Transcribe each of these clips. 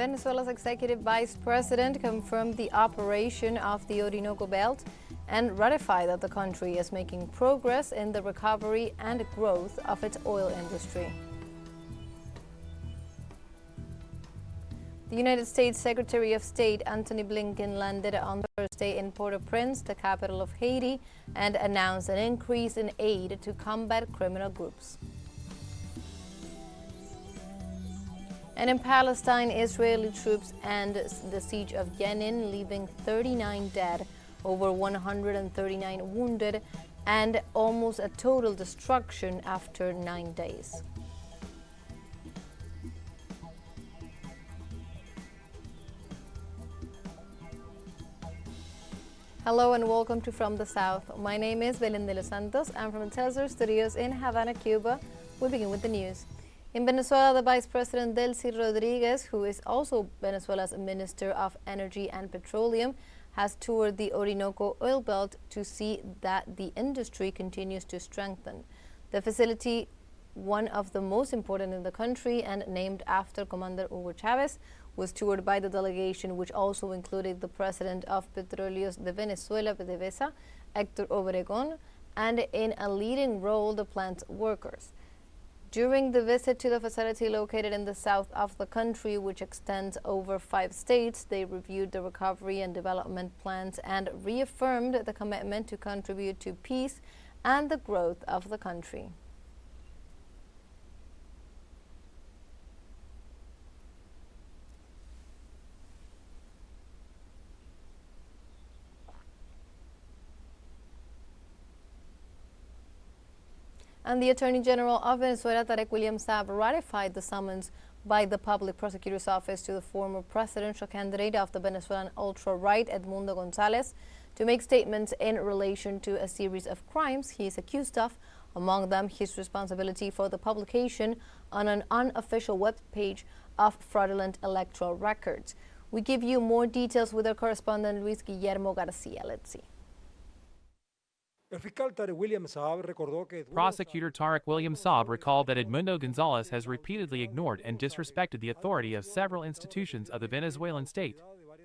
Venezuela's executive vice president confirmed the operation of the Orinoco Belt and ratified that the country is making progress in the recovery and growth of its oil industry. The United States Secretary of State Antony Blinken landed on Thursday in Port-au-Prince, the capital of Haiti, and announced an increase in aid to combat criminal groups. And in Palestine, Israeli troops end the siege of Jenin, leaving 39 dead, over 139 wounded, and almost a total destruction after 9 days. Hello and welcome to From the South. My name is Belén de los Santos. I'm from the teleSUR studios in Havana, Cuba. We begin with the news. In Venezuela, the Vice President Delcy Rodriguez, who is also Venezuela's Minister of Energy and Petroleum, has toured the Orinoco oil belt to see that the industry continues to strengthen. The facility, one of the most important in the country and named after Commander Hugo Chavez, was toured by the delegation, which also included the president of Petróleos de Venezuela, PDVSA, Héctor Obregón, and in a leading role, the plant's workers. During the visit to the facility located in the south of the country, which extends over 5 states, they reviewed the recovery and development plans and reaffirmed the commitment to contribute to peace and the growth of the country. And the Attorney General of Venezuela, Tarek William Saab, ratified the summons by the Public Prosecutor's Office to the former presidential candidate of the Venezuelan ultra-right, Edmundo González, to make statements in relation to a series of crimes he is accused of, among them his responsibility for the publication on an unofficial web page of fraudulent electoral records. We give you more details with our correspondent Luis Guillermo Garcia. Let's see. Prosecutor Tarek William Saab recalled that Edmundo González has repeatedly ignored and disrespected the authority of several institutions of the Venezuelan state,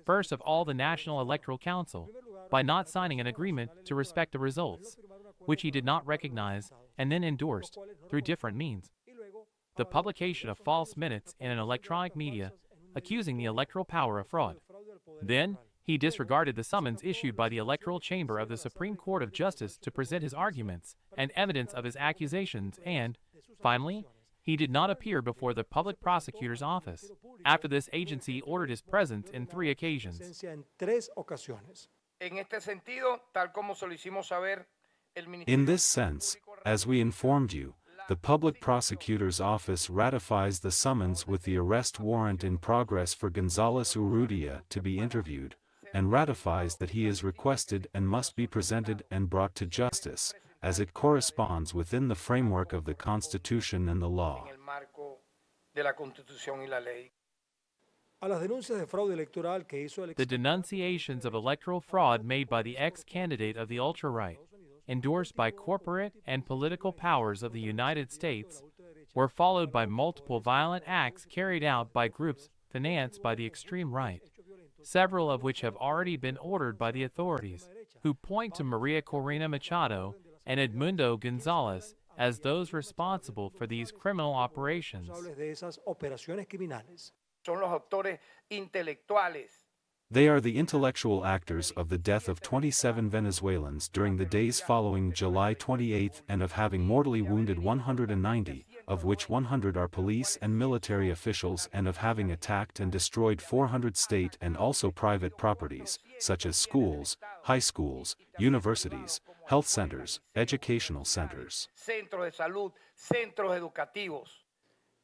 first of all the National Electoral Council, by not signing an agreement to respect the results, which he did not recognize and then endorsed through different means. The publication of false minutes in an electronic media accusing the electoral power of fraud. Then, he disregarded the summons issued by the Electoral Chamber of the Supreme Court of Justice to present his arguments and evidence of his accusations and, finally, he did not appear before the Public Prosecutor's Office. After this agency ordered his presence in 3 occasions. In this sense, as we informed you, the Public Prosecutor's Office ratifies the summons with the arrest warrant in progress for González Urrutia to be interviewed, and ratifies that he is requested and must be presented and brought to justice, as it corresponds within the framework of the Constitution and the law. The denunciations of electoral fraud made by the ex-candidate of the ultra-right, endorsed by corporate and political powers of the United States, were followed by multiple violent acts carried out by groups financed by the extreme right, several of which have already been ordered by the authorities, who point to Maria Corina Machado and Edmundo González as those responsible for these criminal operations. They are the intellectual actors of the death of 27 Venezuelans during the days following July 28 and of having mortally wounded 190, of which 100 are police and military officials, and of having attacked and destroyed 400 state and also private properties, such as schools, high schools, universities, health centers, educational centers.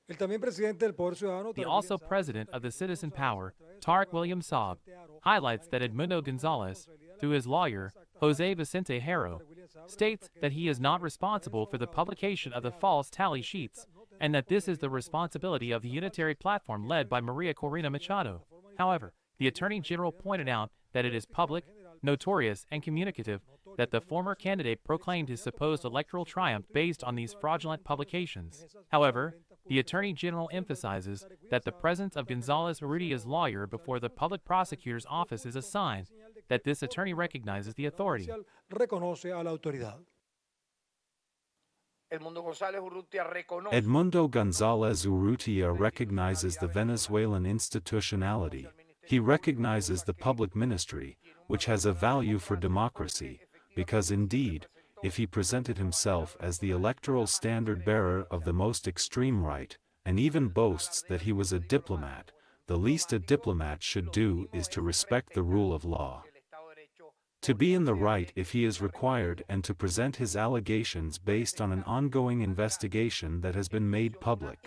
The also president of the Citizen Power, Tarek William Saab, highlights that Edmundo González, through his lawyer, Jose Vicente Haro, states that he is not responsible for the publication of the false tally sheets, and that this is the responsibility of the unitary platform led by Maria Corina Machado. However, the Attorney General pointed out that it is public, notorious, and communicative that the former candidate proclaimed his supposed electoral triumph based on these fraudulent publications. However, the Attorney General emphasizes that the presence of González Urrutia's lawyer before the public prosecutor's office is a sign that this attorney recognizes the authority. Edmundo González Urrutia recognizes the Venezuelan institutionality. He recognizes the public ministry, which has a value for democracy, because indeed, if he presented himself as the electoral standard-bearer of the most extreme right, and even boasts that he was a diplomat, the least a diplomat should do is to respect the rule of law. To be in the right if he is required and to present his allegations based on an ongoing investigation that has been made public.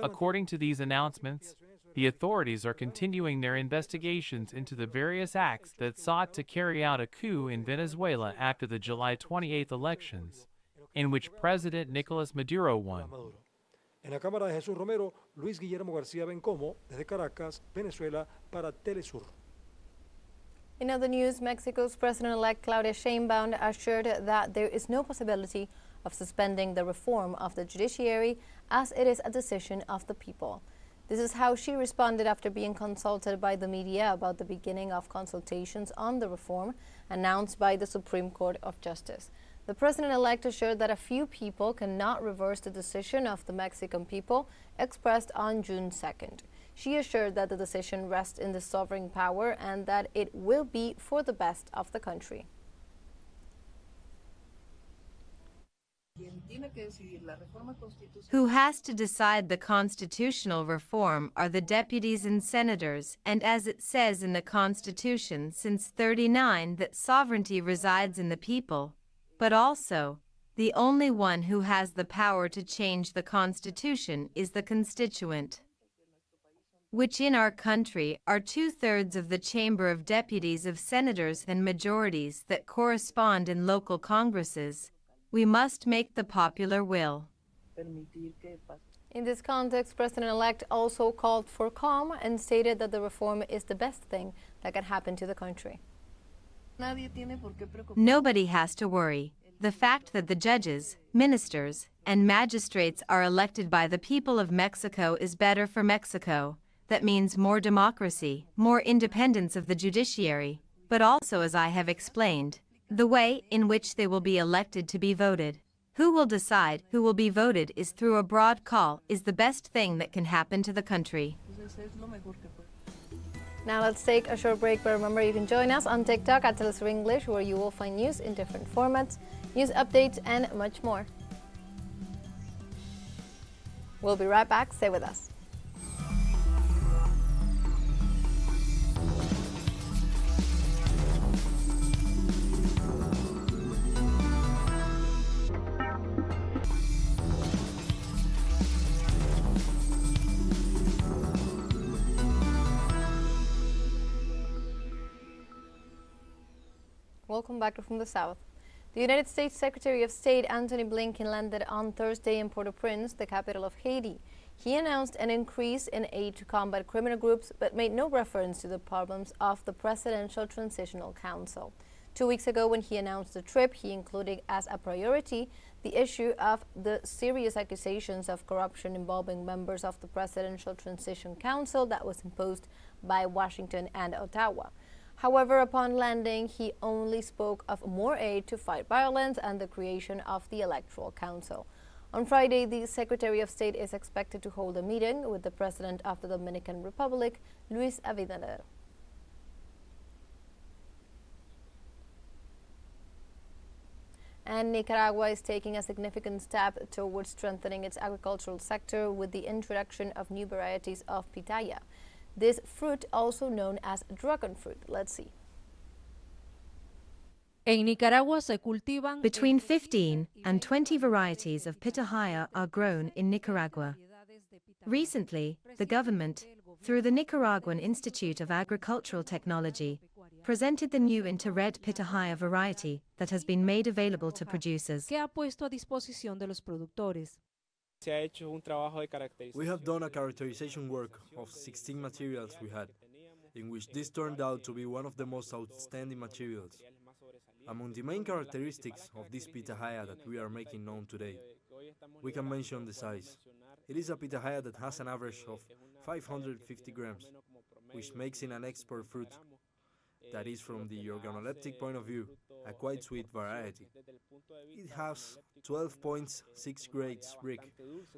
According to these announcements, the authorities are continuing their investigations into the various acts that sought to carry out a coup in Venezuela after the July 28 elections, in which President Nicolas Maduro won. En la cámara de Jesús Romero, Luis Guillermo García Bencomo, desde Caracas, Venezuela, para teleSUR. In other news, Mexico's President-elect Claudia Sheinbaum assured that there is no possibility of suspending the reform of the judiciary, as it is a decision of the people. This is how she responded after being consulted by the media about the beginning of consultations on the reform announced by the Supreme Court of Justice. The president-elect assured that a few people cannot reverse the decision of the Mexican people expressed on June 2nd. She assured that the decision rests in the sovereign power and that it will be for the best of the country. Who has to decide the constitutional reform are the deputies and senators, and as it says in the Constitution since '39 that sovereignty resides in the people, but also, the only one who has the power to change the Constitution is the constituent, which in our country are 2/3 of the Chamber of Deputies of Senators and majorities that correspond in local congresses. We must make the popular will. In this context, President-elect also called for calm and stated that the reform is the best thing that can happen to the country. Nobody has to worry. The fact that the judges, ministers, and magistrates are elected by the people of Mexico is better for Mexico. That means more democracy, more independence of the judiciary, but also, as I have explained, the way in which they will be elected to be voted. Who will decide who will be voted is through a broad call is the best thing that can happen to the country. Now let's take a short break, but remember you can join us on TikTok at teleSUR English, where you will find news in different formats, news updates, and much more. We'll be right back. Stay with us. Welcome back from the South. The United States Secretary of State Antony Blinken landed on Thursday in Port-au-Prince, the capital of Haiti. He announced an increase in aid to combat criminal groups, but made no reference to the problems of the Presidential Transitional Council. 2 weeks ago, when he announced the trip, he included as a priority the issue of the serious accusations of corruption involving members of the Presidential Transition Council that was imposed by Washington and Ottawa. However, upon landing, he only spoke of more aid to fight violence and the creation of the Electoral Council. On Friday, the Secretary of State is expected to hold a meeting with the President of the Dominican Republic, Luis Abinader. And Nicaragua is taking a significant step towards strengthening its agricultural sector with the introduction of new varieties of pitaya. This fruit, also known as dragon fruit. Let's see. Between 15 and 20 varieties of pitahaya are grown in Nicaragua. Recently, the government, through the Nicaraguan Institute of Agricultural Technology, presented the new inter-red pitahaya variety that has been made available to producers. We have done a characterization work of 16 materials we had, in which this turned out to be one of the most outstanding materials. Among the main characteristics of this pitahaya that we are making known today, we can mention the size. It is a pitahaya that has an average of 550 grams, which makes it an export fruit. That is, from the organoleptic point of view, a quite sweet variety. It has 12.6 grades brick,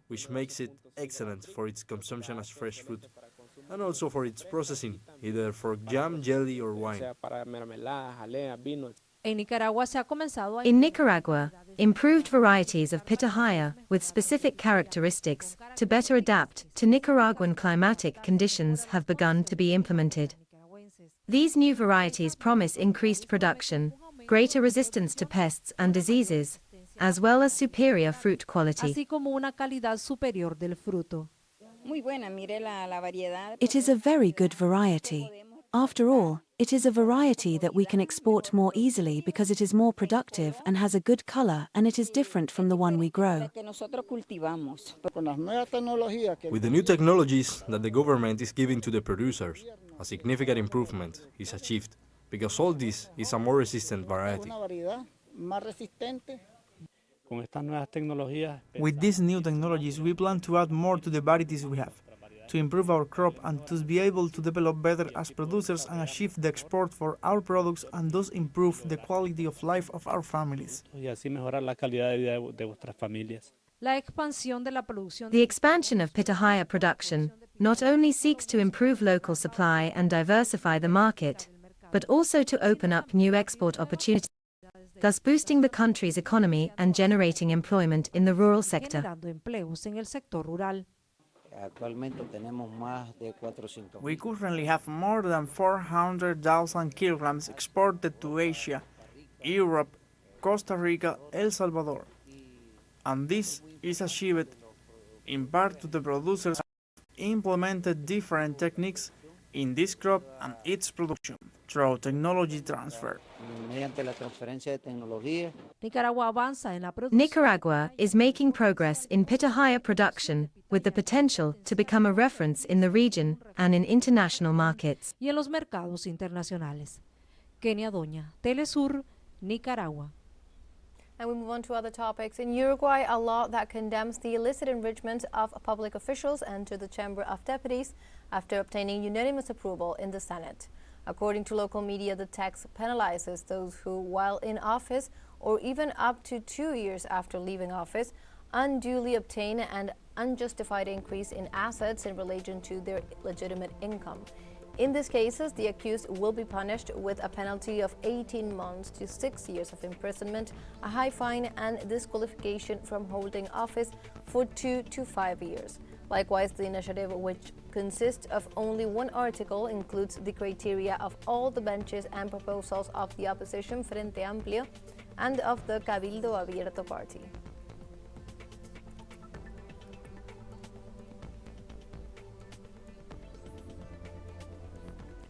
which makes it excellent for its consumption as fresh fruit, and also for its processing, either for jam, jelly, or wine. In Nicaragua, improved varieties of pitahaya with specific characteristics to better adapt to Nicaraguan climatic conditions have begun to be implemented. These new varieties promise increased production, greater resistance to pests and diseases, as well as superior fruit quality. It is a very good variety. After all, it is a variety that we can export more easily because it is more productive and has a good color, and it is different from the one we grow. With the new technologies that the government is giving to the producers, a significant improvement is achieved, because all this is a more resistant variety. With these new technologies, we plan to add more to the varieties we have, to improve our crop and to be able to develop better as producers and achieve the export for our products and thus improve the quality of life of our families. The expansion of pitahaya production not only seeks to improve local supply and diversify the market, but also to open up new export opportunities, thus boosting the country's economy and generating employment in the rural sector. We currently have more than 400,000 kilograms exported to Asia, Europe, Costa Rica, El Salvador. And this is achieved in part to the producers have implemented different techniques in this crop and its production through technology transfer. Nicaragua is making progress in pitahaya production with the potential to become a reference in the region and in international markets. Y en los mercados internacionales. Kenia Doña, teleSUR, Nicaragua. And we move on to other topics. In Uruguay, a law that condemns the illicit enrichment of public officials entered the Chamber of Deputies after obtaining unanimous approval in the Senate. According to local media, the text penalizes those who, while in office or even up to 2 years after leaving office, unduly obtain an unjustified increase in assets in relation to their legitimate income. In these cases, the accused will be punished with a penalty of 18 months to 6 years of imprisonment, a high fine, and disqualification from holding office for 2 to 5 years. Likewise, the initiative, which consists of only one article, includes the criteria of all the benches and proposals of the opposition Frente Amplio and of the Cabildo Abierto party.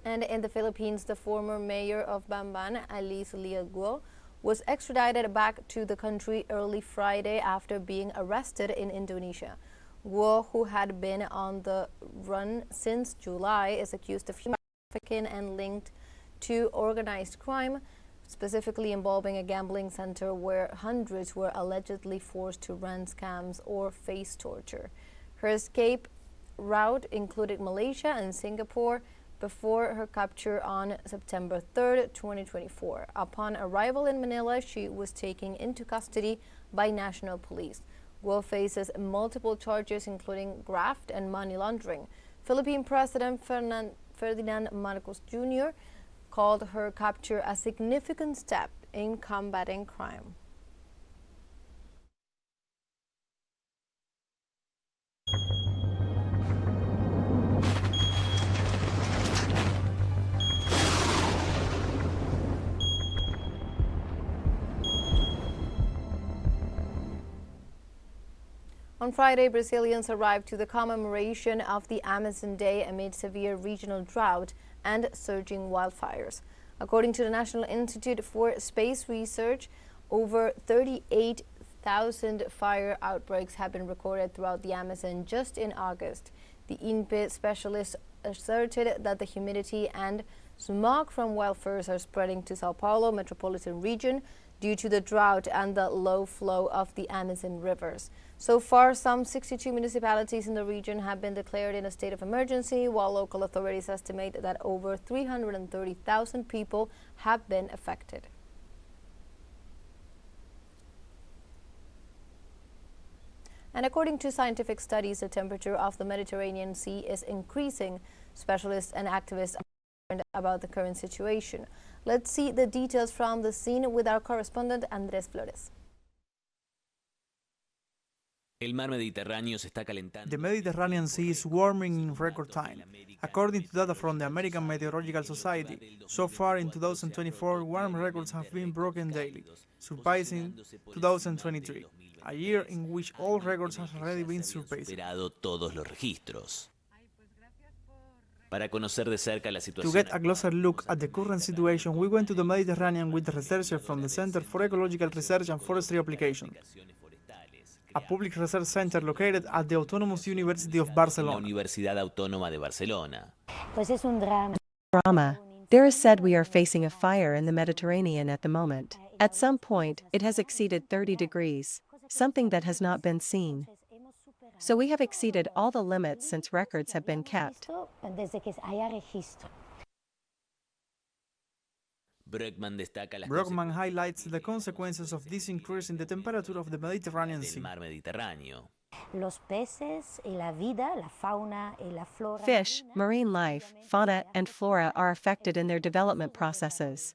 And in the Philippines, the former mayor of Bamban, Alice Guo, was extradited back to the country early Friday after being arrested in Indonesia. Guo, who had been on the run since July, is accused of human trafficking and linked to organized crime, specifically involving a gambling center where hundreds were allegedly forced to run scams or face torture. Her escape route included Malaysia and Singapore before her capture on September 3rd, 2024. Upon arrival in Manila, she was taken into custody by national police. Guo faces multiple charges, including graft and money laundering. Philippine President Ferdinand Marcos Jr. called her capture a significant step in combating crime. On Friday, Brazilians arrived to the commemoration of the Amazon Day amid severe regional drought and surging wildfires. According to the National Institute for Space Research, over 38,000 fire outbreaks have been recorded throughout the Amazon just in August. The INPE specialist asserted that the humidity and Smog from wildfires are spreading to Sao Paulo metropolitan region due to the drought and the low flow of the Amazon rivers. So far, some 62 municipalities in the region have been declared in a state of emergency, while local authorities estimate that over 330,000 people have been affected. And according to scientific studies, the temperature of the Mediterranean Sea is increasing. Specialists and activists are concerned about the current situation. Let's see the details from the scene with our correspondent Andrés Flores. The Mediterranean Sea is warming in record time. According to data from the American Meteorological Society, so far in 2024, warm records have been broken daily, surpassing 2023, a year in which all records have already been surpassed. To get a closer look at the current situation, we went to the Mediterranean with the researchers from the Center for Ecological Research and Forestry Applications, a public research center located at the Autonomous University of Barcelona. Drama. There is said we are facing a fire in the Mediterranean at the moment. At some point, it has exceeded 30 degrees, something that has not been seen. So we have exceeded all the limits since records have been kept. Brockman highlights the consequences of this increase in the temperature of the Mediterranean Sea. Fish, marine life, fauna, and flora are affected in their development processes.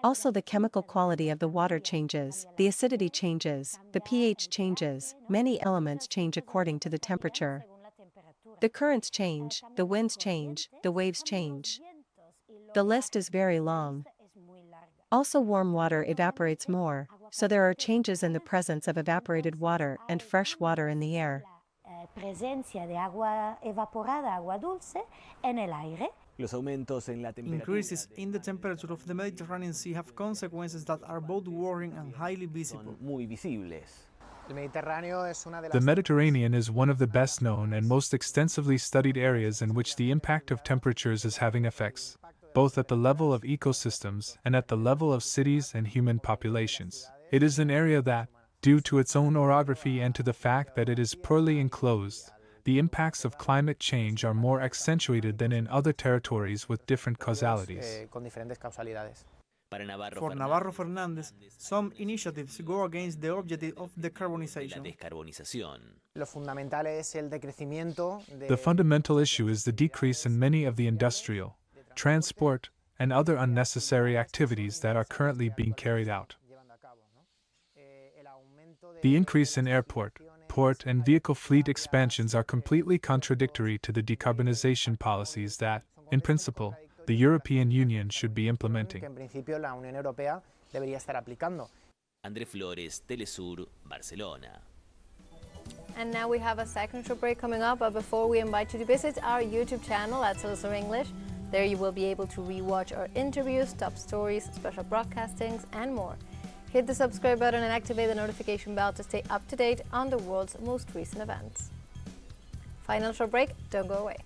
Also, the chemical quality of the water changes, the acidity changes, the pH changes, many elements change according to the temperature. The currents change, the winds change, the waves change. The list is very long. Also, warm water evaporates more, so there are changes in the presence of evaporated water and fresh water in the air. Increases in the temperature of the Mediterranean Sea have consequences that are both worrying and highly visible. The Mediterranean is one of the best known and most extensively studied areas in which the impact of temperatures is having effects, both at the level of ecosystems and at the level of cities and human populations. It is an area that, due to its own orography and to the fact that it is poorly enclosed, the impacts of climate change are more accentuated than in other territories with different causalities. For Navarro Fernandez, some initiatives go against the objective of decarbonization. The fundamental issue is the decrease in many of the industrial, transport, and other unnecessary activities that are currently being carried out. The increase in airport, port, and vehicle fleet expansions are completely contradictory to the decarbonization policies that, in principle, the European Union should be implementing. Andrés Flores, teleSUR, Barcelona. And now we have a second short break coming up, but before we invite you to visit our YouTube channel at teleSUR English. There you will be able to rewatch our interviews, top stories, special broadcastings, and more. Hit the subscribe button and activate the notification bell to stay up to date on the world's most recent events. Final short break, don't go away.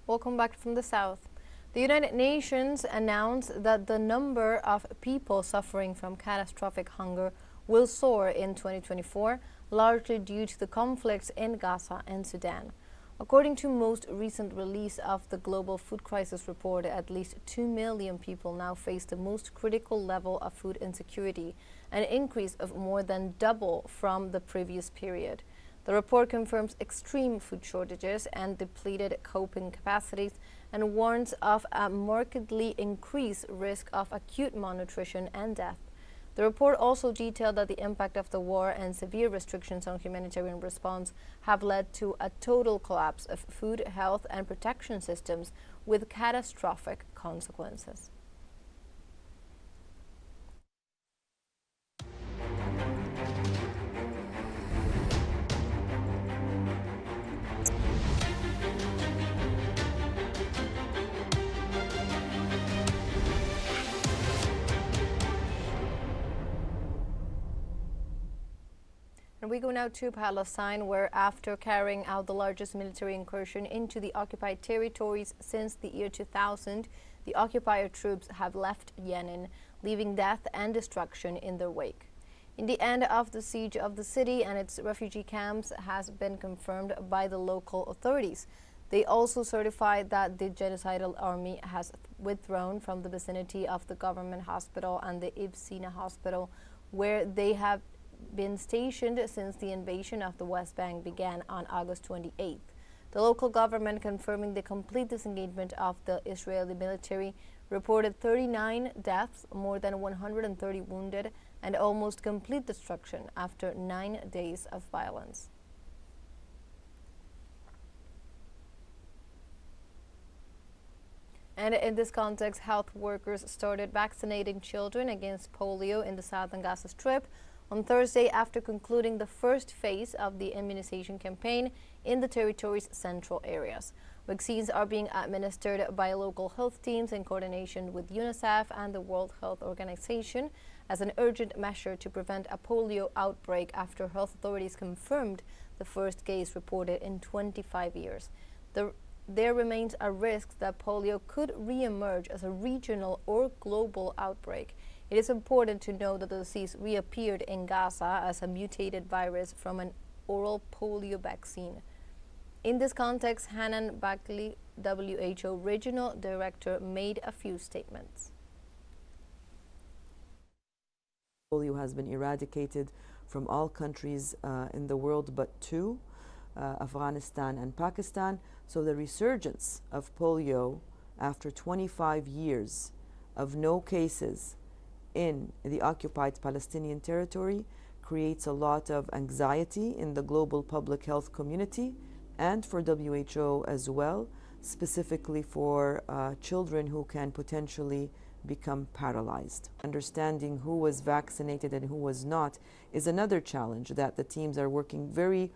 Welcome back from the South. The United Nations announced that the number of people suffering from catastrophic hunger will soar in 2024, largely due to the conflicts in Gaza and Sudan. According to most recent release of the Global Food Crisis Report, at least 2 million people now face the most critical level of food insecurity, an increase of more than double from the previous period. The report confirms extreme food shortages and depleted coping capacities and warns of a markedly increased risk of acute malnutrition and death. The report also detailed that the impact of the war and severe restrictions on humanitarian response have led to a total collapse of food, health, and protection systems with catastrophic consequences. And we go now to Palestine, where after carrying out the largest military incursion into the occupied territories since the year 2000, the occupier troops have left Jenin, leaving death and destruction in their wake. In the end of the siege of the city and its refugee camps has been confirmed by the local authorities. They also certified that the genocidal army has withdrawn from the vicinity of the government hospital and the Ibsina hospital, where they have been stationed since the invasion of the West Bank began on August 28th. The local government, confirming the complete disengagement of the Israeli military, reported 39 deaths, more than 130 wounded, and almost complete destruction after 9 days of violence. And in this context, health workers started vaccinating children against polio in the southern Gaza Strip on Thursday after concluding the first phase of the immunization campaign in the territory's central areas. Vaccines are being administered by local health teams in coordination with UNICEF and the World Health Organization as an urgent measure to prevent a polio outbreak after health authorities confirmed the first case reported in 25 years. There remains a risk that polio could re-emerge as a regional or global outbreak. It is important to note that the disease reappeared in Gaza as a mutated virus from an oral polio vaccine. In this context, Hanan Bakley, WHO Regional Director, made a few statements. Polio has been eradicated from all countries in the world but two, Afghanistan and Pakistan. So the resurgence of polio after 25 years of no cases in the occupied Palestinian territory creates a lot of anxiety in the global public health community and for WHO as well, specifically for children who can potentially become paralyzed. Understanding who was vaccinated and who was not is another challenge that the teams are working very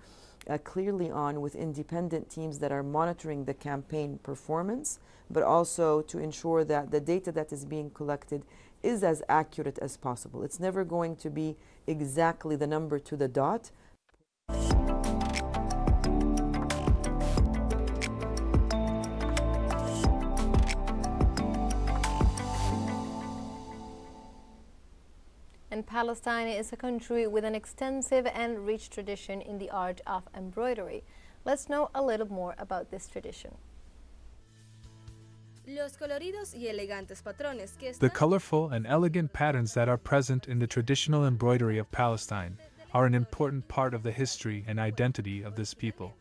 clearly on, with independent teams that are monitoring the campaign performance, but also to ensure that the data that is being collected is as accurate as possible. It's never going to be exactly the number to the dot. And Palestine is a country with an extensive and rich tradition in the art of embroidery. Let's know a little more about this tradition. The colorful and elegant patterns that are present in the traditional embroidery of Palestine are an important part of the history and identity of this people.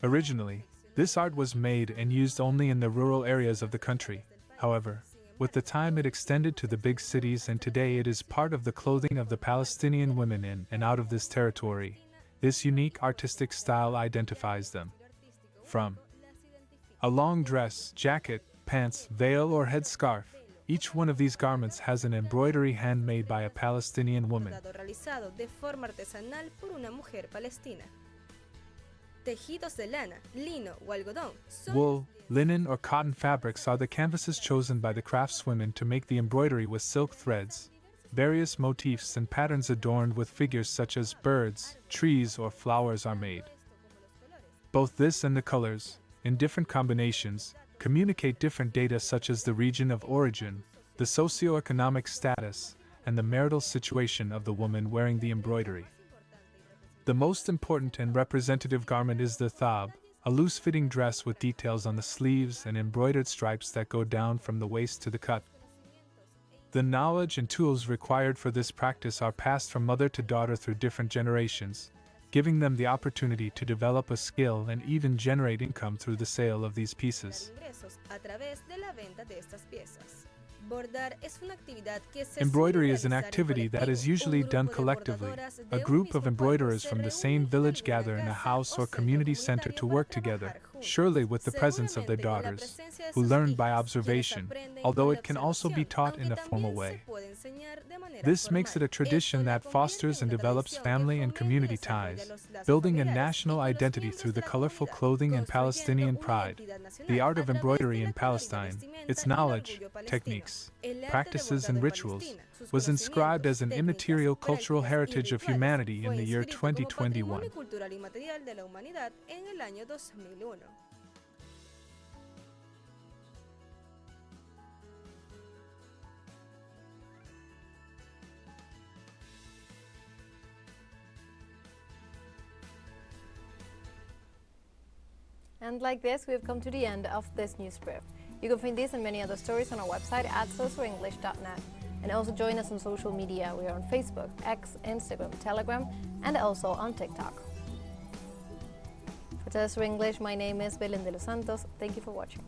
Originally, this art was made and used only in the rural areas of the country. However, with the time it extended to the big cities, and today it is part of the clothing of the Palestinian women in and out of this territory. This unique artistic style identifies them. From a long dress, jacket, pants, veil or headscarf, each one of these garments has an embroidery handmade by a Palestinian woman. Wool, linen or cotton fabrics are the canvases chosen by the craftswomen to make the embroidery with silk threads. Various motifs and patterns adorned with figures such as birds, trees or flowers are made. Both this and the colors, in different combinations, communicate different data such as the region of origin, the socioeconomic status, and the marital situation of the woman wearing the embroidery. The most important and representative garment is the thab, a loose-fitting dress with details on the sleeves and embroidered stripes that go down from the waist to the cut. The knowledge and tools required for this practice are passed from mother to daughter through different generations, giving them the opportunity to develop a skill and even generate income through the sale of these pieces. Embroidery is an activity that is usually done collectively. A group of embroiderers from the same village gather in a house or community center to work together, surely with the presence of their daughters, who learn by observation, although it can also be taught in a formal way. This makes it a tradition that fosters and develops family and community ties, building a national identity through the colorful clothing and Palestinian pride. The art of embroidery in Palestine, its knowledge, techniques, practices and rituals, was inscribed as an immaterial cultural heritage of humanity in the year 2021. And like this, we have come to the end of this news brief. You can find these and many other stories on our website at telesurenglish.net. And also join us on social media. We are on Facebook, X, Instagram, Telegram, and also on TikTok. For teleSUR English, my name is Belén de los Santos. Thank you for watching.